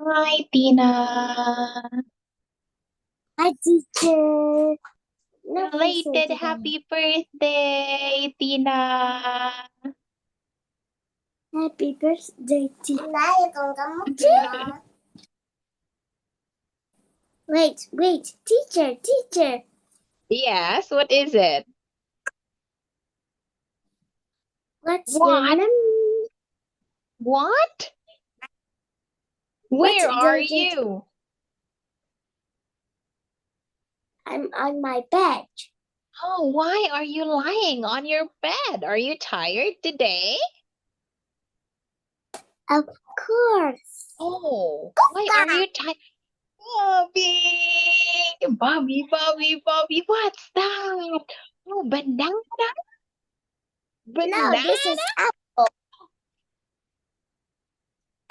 Hi, Tina. Hi, teacher. No, please say Belated today. happy birthday, Tina. Happy birthday, teacher. Wait, teacher. Yes, what is it? What's your What? name? What? What's Where are your you? I'm on my bed. Oh, why are you lying on your bed? Are you tired today? Of course. Oh, why are you tired? Bobby, what's that? Oh, banana? No, Banana? this is apple.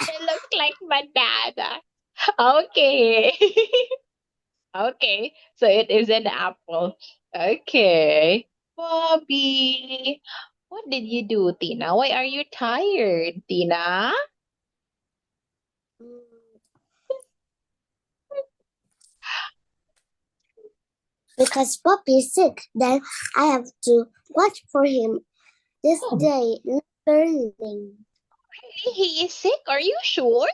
It looks like banana. Okay. Okay, so it is an apple. Okay. Bobby, what did you do, Tina? Why are you tired, Tina? Because Poppy is sick. Then I have to watch for him this Oh, day. Learning. really? He is sick? Are you sure?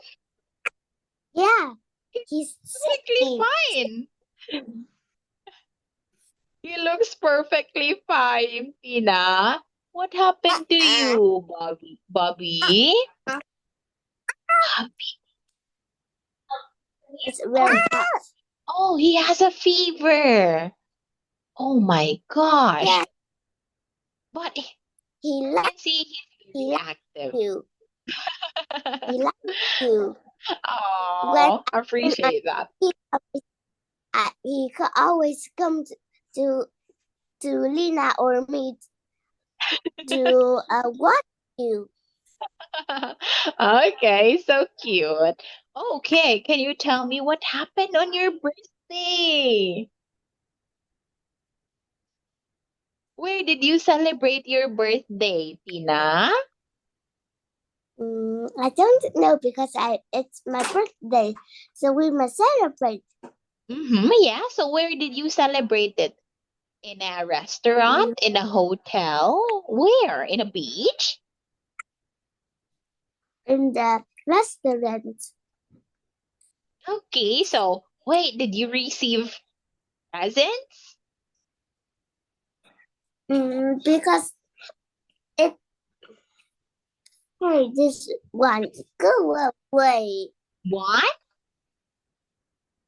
Yeah, He's he's perfectly sick. fine. He looks perfectly fine, Tina. What happened to you, Bobby? Bobby? Bobby. It's very Oh, hot. oh, he has a fever. Oh my Yeah, gosh. But he I likes can see he's he very likes active. you. He likes you. When Oh, when I appreciate that. he he could always come to to Lina or me to watch you. Okay, so cute. Okay, can you tell me what happened on your birthday? Where did you celebrate your birthday, Tina? I don't know because it's my birthday, so we must celebrate. Mm-hmm, yeah, so where did you celebrate it? In a restaurant? Mm, In a hotel? Where? In a beach? in the restaurant. Okay, so wait, did you receive presents? Because it hey this one go away, What?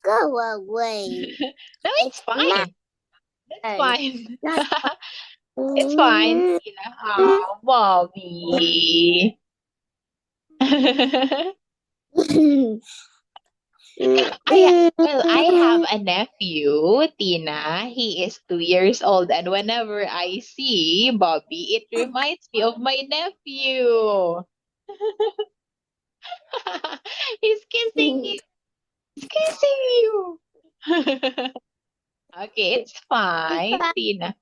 go away. No, it's It's mine. fine. It's fine. Not It's fine, mm, Tina. Oh, Bobby. I have a nephew, Tina. He is 2 years old, and whenever I see Bobby, it reminds me of my nephew. He's kissing you. He's kissing you. Okay, it's fine, Tina.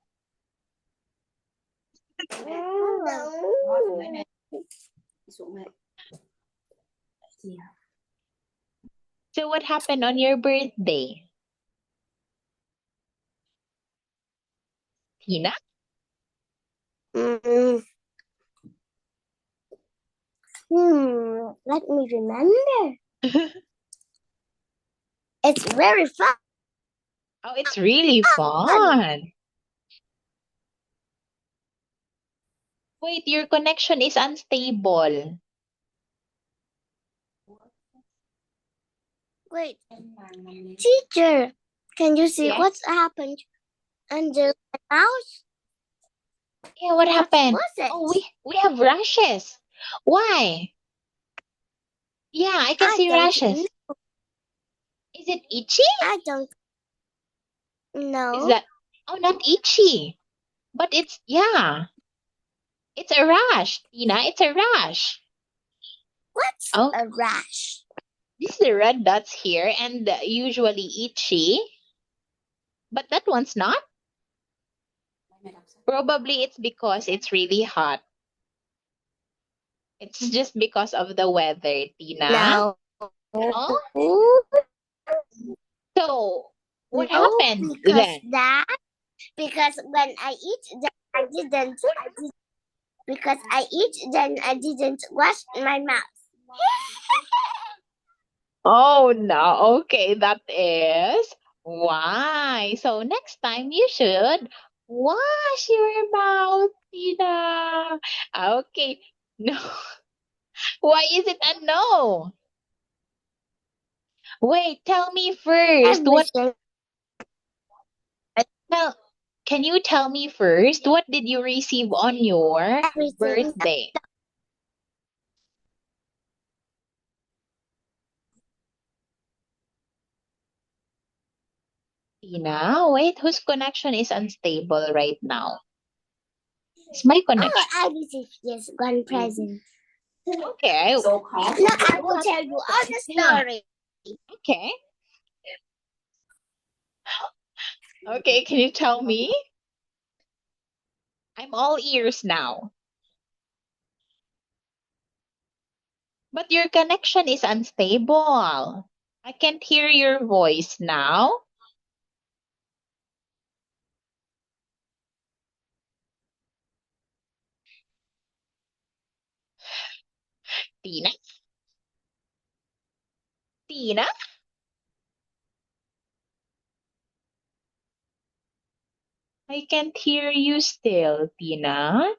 So, what happened on your birthday, Tina? Mm, Let me remember. It's very fun. Oh, it's really fun. Wait, your connection is unstable. Wait, teacher, can you see Yes? what's happened under my mouse? Yeah, what What happened? was it? Oh, we have rashes. Why? Yeah, I can I see don't know. rashes. Is it itchy? I don't Is know. that Oh, not itchy. But it's a rash, Tina. It's a rash. What's Oh, a rash? this is the red dots here and usually itchy, but that one's not. Probably it's because it's really hot. It's just because of the weather, Tina. No. Oh, No, so what no, happened because then? when I eat, then I did because I eat, then I didn't wash my mouth. Oh no, okay, that is why. So next time you should wash your mouth, Tina. Okay, no. Why is it a no? Wait, tell me first. Everything, Tell, can you tell me first what did you receive on your everything. birthday? Tina, wait, whose connection is unstable right now? It's my Oh, connection. I received just one present. Okay. No, I will tell you all the Yeah. story. Okay. Okay, can you tell me? I'm all ears now. But your connection is unstable. I can't hear your voice now. Tina? Tina? I can't hear you still, Tina.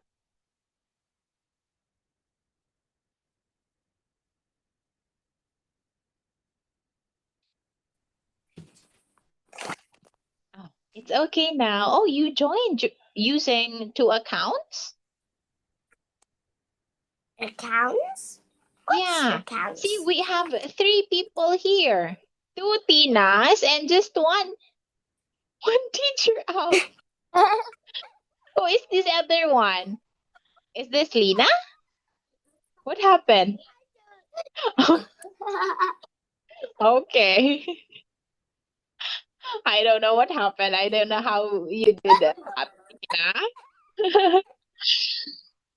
Oh, it's okay now. Oh, you joined using two accounts? Accounts? What's Yeah. See, accounts? we have three people here. Two Tinas and just one teacher out. Who is this other one? Is this Lina? What happened? Okay. I don't know what happened. I don't know how you did that, Tina.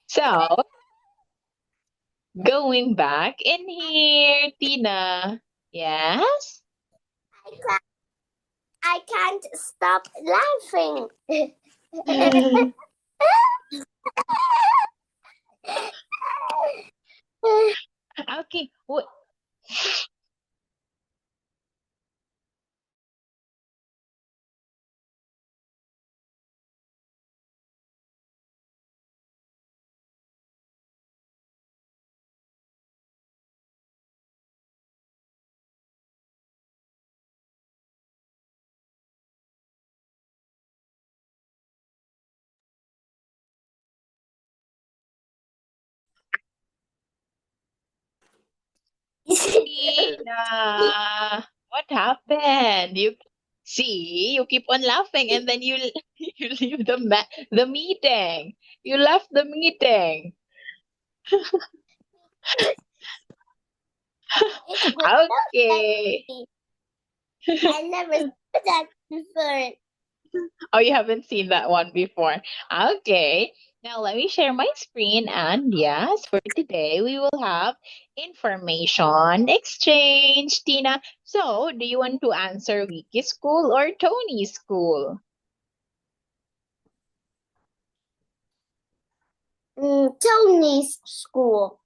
So, going back in here, Tina. Yes? I can't stop laughing. Okay. Tina, what happened? You see, you keep on laughing and then you leave the meeting. You left the meeting. It was so Okay. funny. I never saw that before. Oh, you haven't seen that one before. Okay. Now let me share my screen. And yes, for today we will have information exchange, Tina. So, do you want to answer Vicky's school or Tony's school? Tony's school.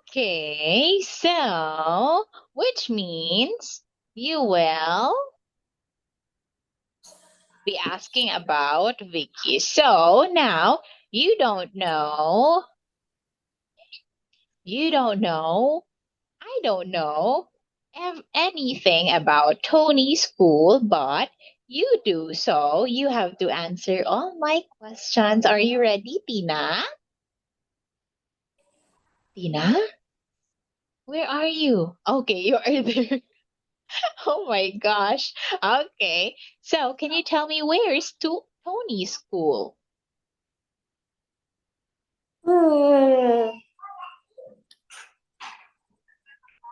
Okay. So, which means you will be asking about Vicky. So now you don't know I don't know anything about Tony's school, but you do. So you have to answer all my questions. Are you ready, Tina? Tina? Where are you? Okay, you are there. Oh my gosh. Okay. So can you tell me where is Tony's school? Hmm.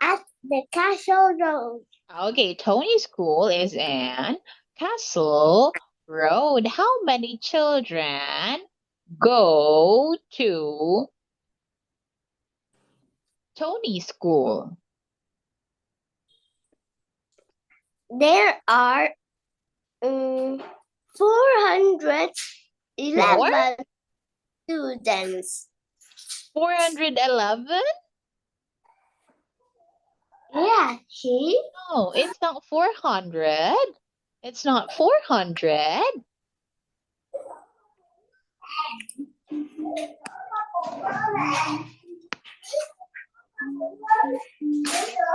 At the Castle Road. Okay, Tony's school is in Castle Road. How many children go to Tony's school? there are 411 students. 411? Yeah, see? No, it's not 400. It's not 400.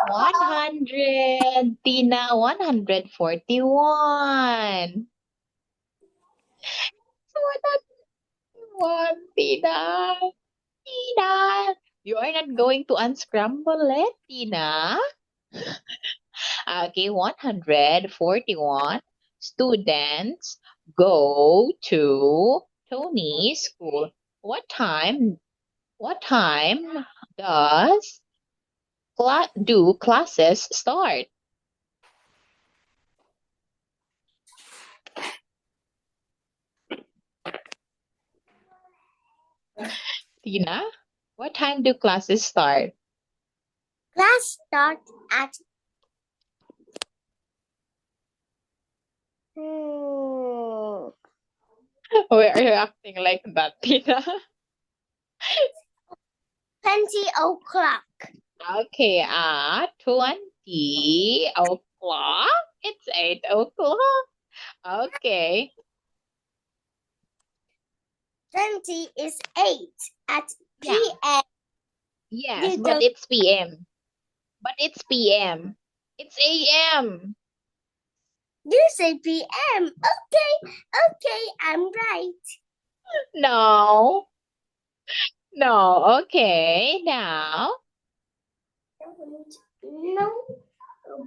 100, Tina, 141. 141, Tina. Tina, you are not going to unscramble it, Tina. Okay, 141 students go to Tony's school. What time does do classes start? Tina, what time do classes start? Class starts at Why are you acting like that, Tina? 20 o'clock. Okay, at 20 o'clock. It's 8 o'clock. Okay. 20 is 8 at Yeah. p.m. Yes, You but don't- it's PM. But it's PM. It's AM. You say p.m. Okay, I'm right. No. No. Okay. Now, No,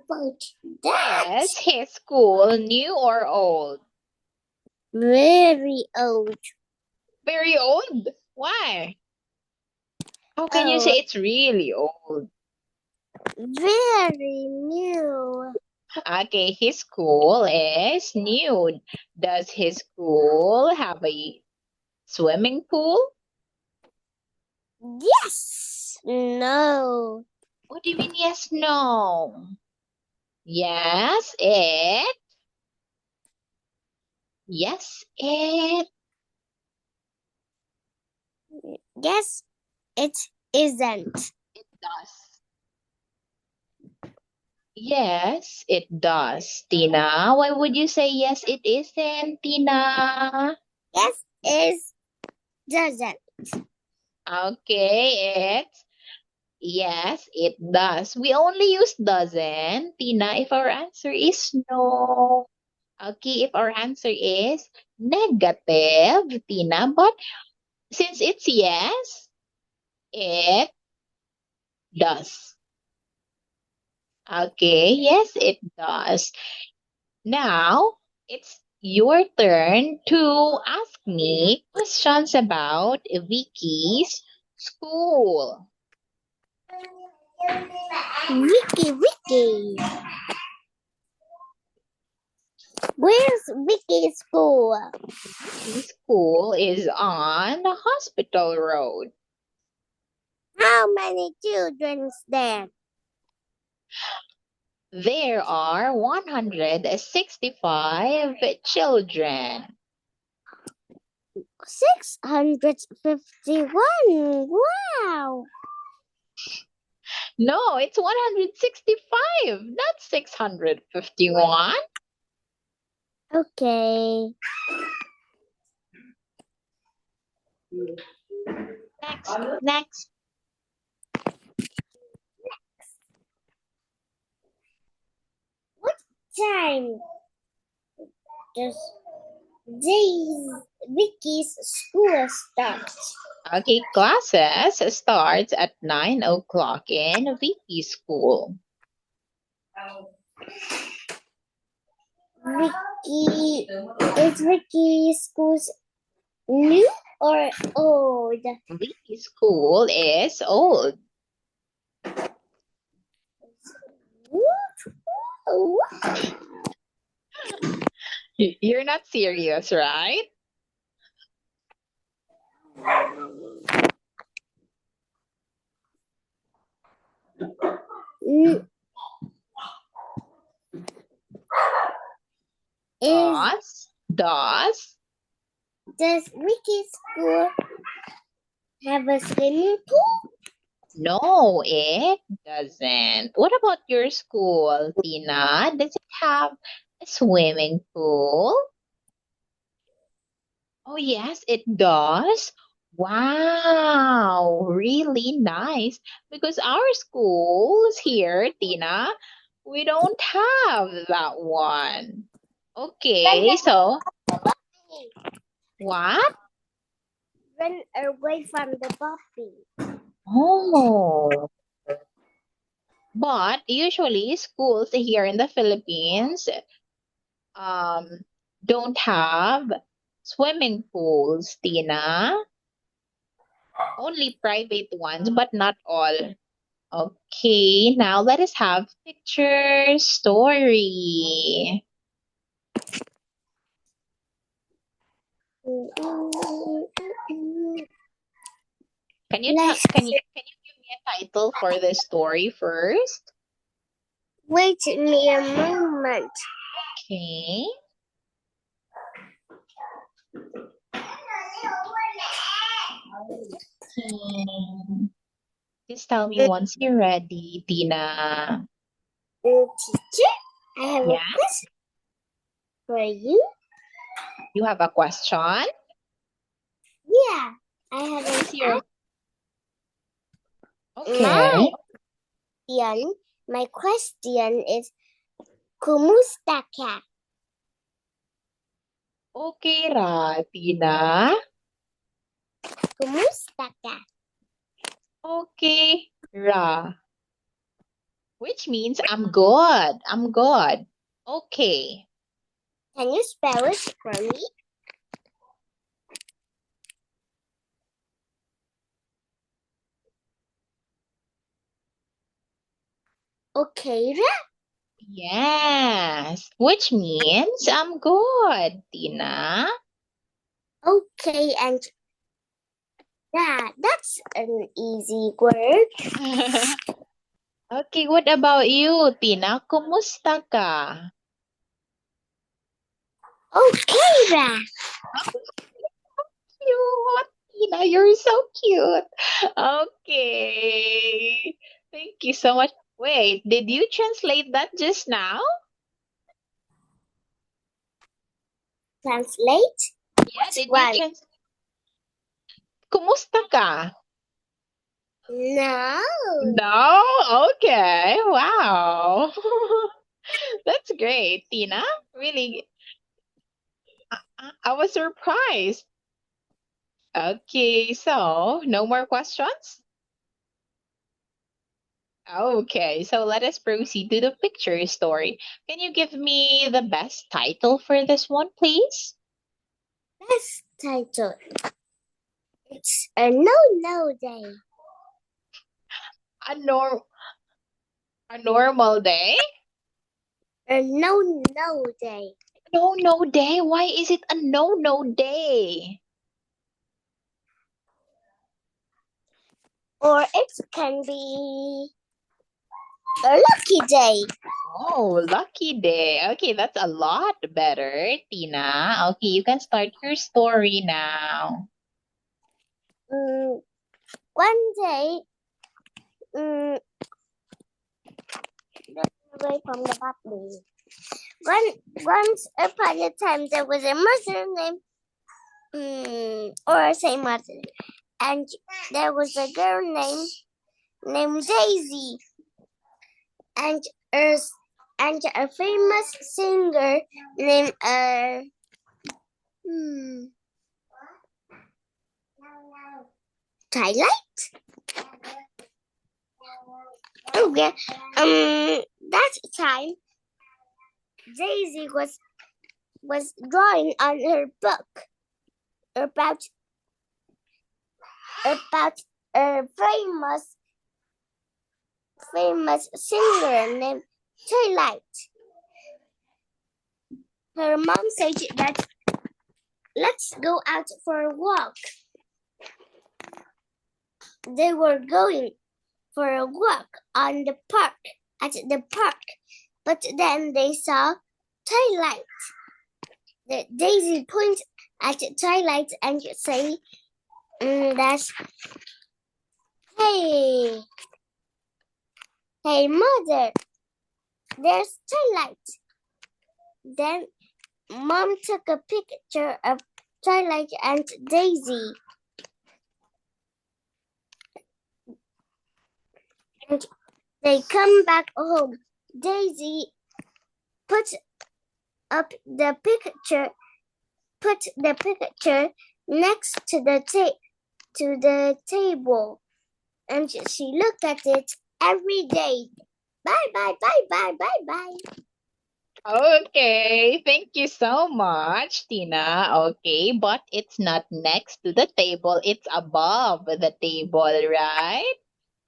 but that is his school new or old? very old. Very old. Why? How can you say Oh, it's really old? very new. Okay, his school is new. Does his school have a swimming pool? Yes. No. What do you mean yes, no? Yes, it. Yes, it. Yes, it isn't. It does. Yes, it does. Tina, why would you say yes, it isn't, Tina? Yes, it doesn't. Okay, it's yes, it does. We only use doesn't, Tina, if our answer is no. Okay, if our answer is negative, Tina, but since it's yes, it does. Okay, yes, it does. Now, it's your turn to ask me questions about Vicky's school. Vicky. Where's Vicky's school? Vicky's school is on Hospital Road. How many children there? There are 165 children. 651. Wow. No, it's 165, not 651. Okay. Next. What time does Vicky's school start? Okay, classes starts at 9 o'clock in Vicky's school. Is Vicky's school new or old? Vicky's school is old. You're not serious, right? Does Ricky's school have a swimming pool? No, it doesn't. What about your school, Tina? Does it have a swimming pool? Oh, yes, it does. Wow, really nice. Because our schools here, Tina, we don't have that one. Okay, so what? Run away from the puppy. Oh, but usually schools here in the Philippines um don't have swimming pools, Tina. Only private ones, but not all. Okay, now let us have picture story. Can you tell, can you give me a title for this story first? Wait me a moment. Okay. Just tell me once you're ready, Tina. Teacher, I have a Yeah, question for you. you have a question? Yeah, I have What's an your... My Okay. my question is, kumusta ka? Okay ra, Tina. Kumusta ka? Okay ra. Which means I'm good. I'm good. Okay. Can you spell it for me? Okay ra? Yes. Which means I'm good, Tina. Okay, and that's an easy word. Okay, what about you, Tina? Kumusta ka? Okay ra? Cute, Tina. You're so cute. Okay. Thank you so much. Wait, did you translate that just now? Translate? Yeah, did you One. translate? Kumusta ka? No. No? Okay. Wow. That's great, Tina. Really, I was surprised. Okay, so no more questions? Okay, so let us proceed to the picture story. Can you give me the best title for this one, please? Best title. It's a no day. A normal day? A no day. No day? Why is it a no day? Or it can be a lucky day. Oh, lucky day. Okay, that's a lot better, Tina. Okay, you can start your story now. One day, away from the puppy. Once upon a time, there was a mother named, or say mother, and there was a girl named Daisy, and a famous singer named Twilight. Oh yeah. That time Daisy was drawing on her book about a famous singer named Twilight. Her mom said that let's go out for a walk. They were going for a walk at the park, but then they saw Twilight. Daisy points at Twilight and say, "That's hey, hey, mother, there's Twilight." Then Mom took a picture of Twilight and Daisy. And they come back home. Daisy put the picture next to the table, and she looked at it every day. Bye bye bye bye bye bye. Okay, thank you so much, Tina. Okay, but it's not next to the table, it's above the table, right?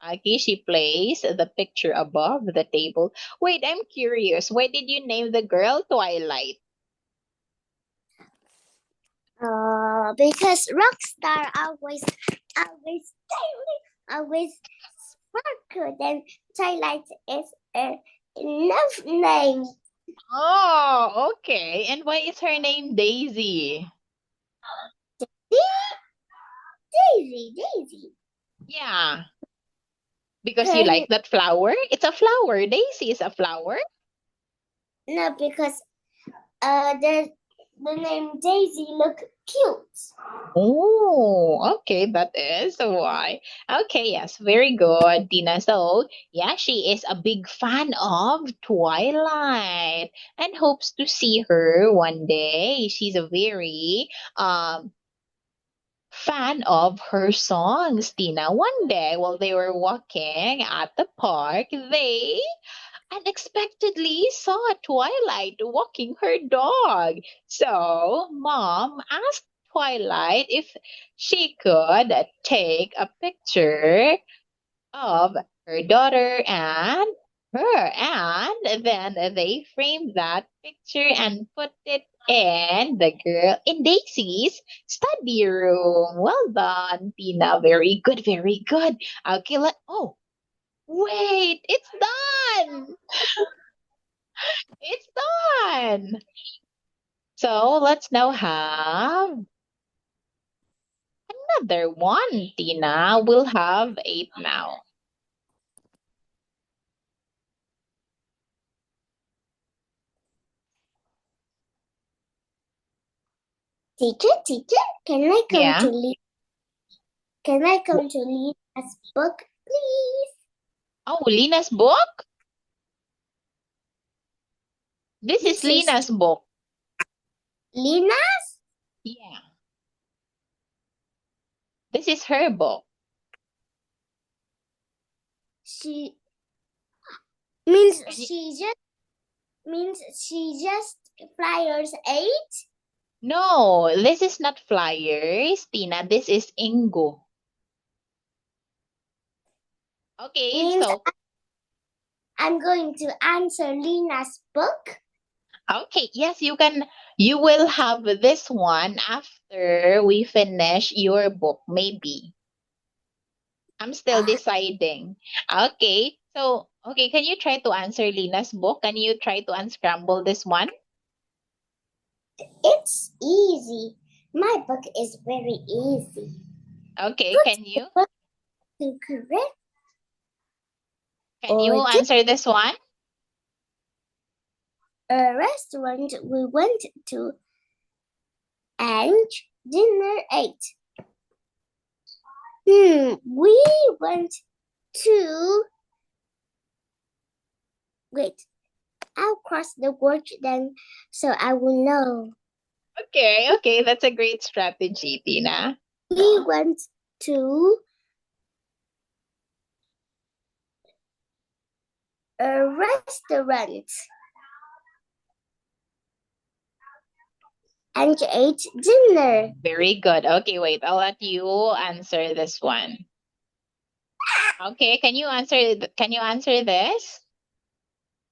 Okay, she placed the picture above the table. Wait, I'm curious. Why did you name the girl Twilight? Because Rockstar always sparkle. Then Twilight is enough name. Oh, okay. And why is her name Daisy? Daisy. Yeah, because you like that flower? It's a flower. Daisy is a flower. No, because the name Daisy look cute. Oh, okay, that is why. Okay, yes, very good, Tina. So, yeah, she is a big fan of Twilight and hopes to see her one day. She's a very fan of her songs, Tina. One day while they were walking at the park, they unexpectedly saw Twilight walking her dog. So, Mom asked Twilight if she could take a picture of her daughter and her. And then they framed that picture and put it in Daisy's study room. Well done, Tina. Very good, very good. Okay, oh, wait, it's done. It's done. So let's now have another one, Tina. We'll have 8 now. Teacher, can I come Yeah. to Lina's book, please? Oh, Lina's book? This is Lina's book. Lina's? Yeah. This is her book. She means she just flyers 8? No, this is not flyers, Tina. This is Ingo. Okay, Means so I'm going to answer Lina's book. okay, yes, you will have this one after we finish your book, maybe. I'm still deciding. Okay. So, okay, can you try to answer Lina's book? Can you try to unscramble this one? It's easy. My book is very easy. Okay, can you? To correct. Can you answer this one? A restaurant we went to and dinner ate. We went to. Wait, I'll cross the word then so I will know. Okay, that's a great strategy, Tina. We went to a restaurant and ate dinner. Very good. Okay, wait, I'll let you answer this one. Okay, can you answer this?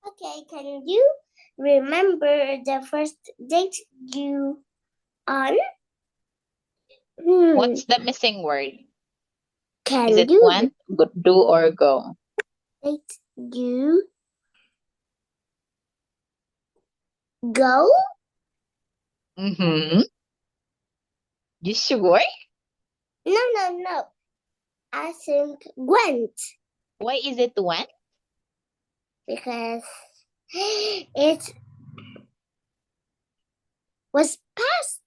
Okay, can you remember the first date you on? What's the missing word? Can Is it you went, do, or go? date you go? Mm-hmm. You sure? No. I think went Why is it went? because it was past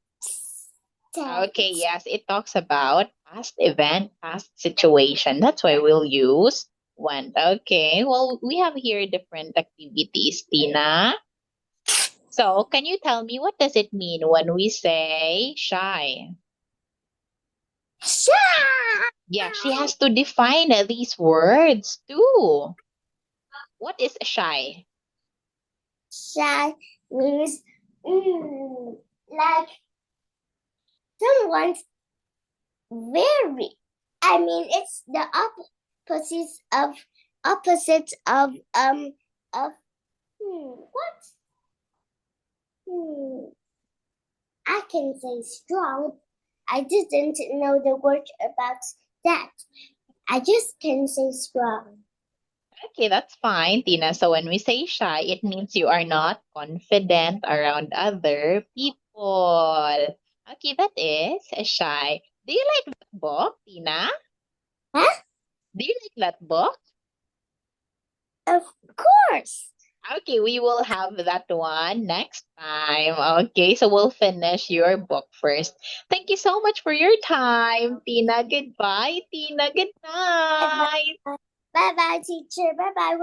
Okay, tense. yes, it talks about past event, past situation. That's why we'll use went. Okay, well, we have here different activities, Tina. So, can you tell me what does it mean when we say shy? Shy. Yeah, she has to define these words too. What is shy? Shy means like someone's very. I mean, it's the opposite of what? I can say strong. I didn't know the word about that. I just can say strong. Okay, that's fine, Tina. So when we say shy, it means you are not confident around other people. Okay, that is shy. Do you like that book, Tina? Huh? Do you like that book? Of course. Okay, we will have that one next time. Okay, so we'll finish your book first. Thank you so much for your time, Tina. Goodbye, Tina. Good Bye night. bye. Bye bye, teacher. Bye bye.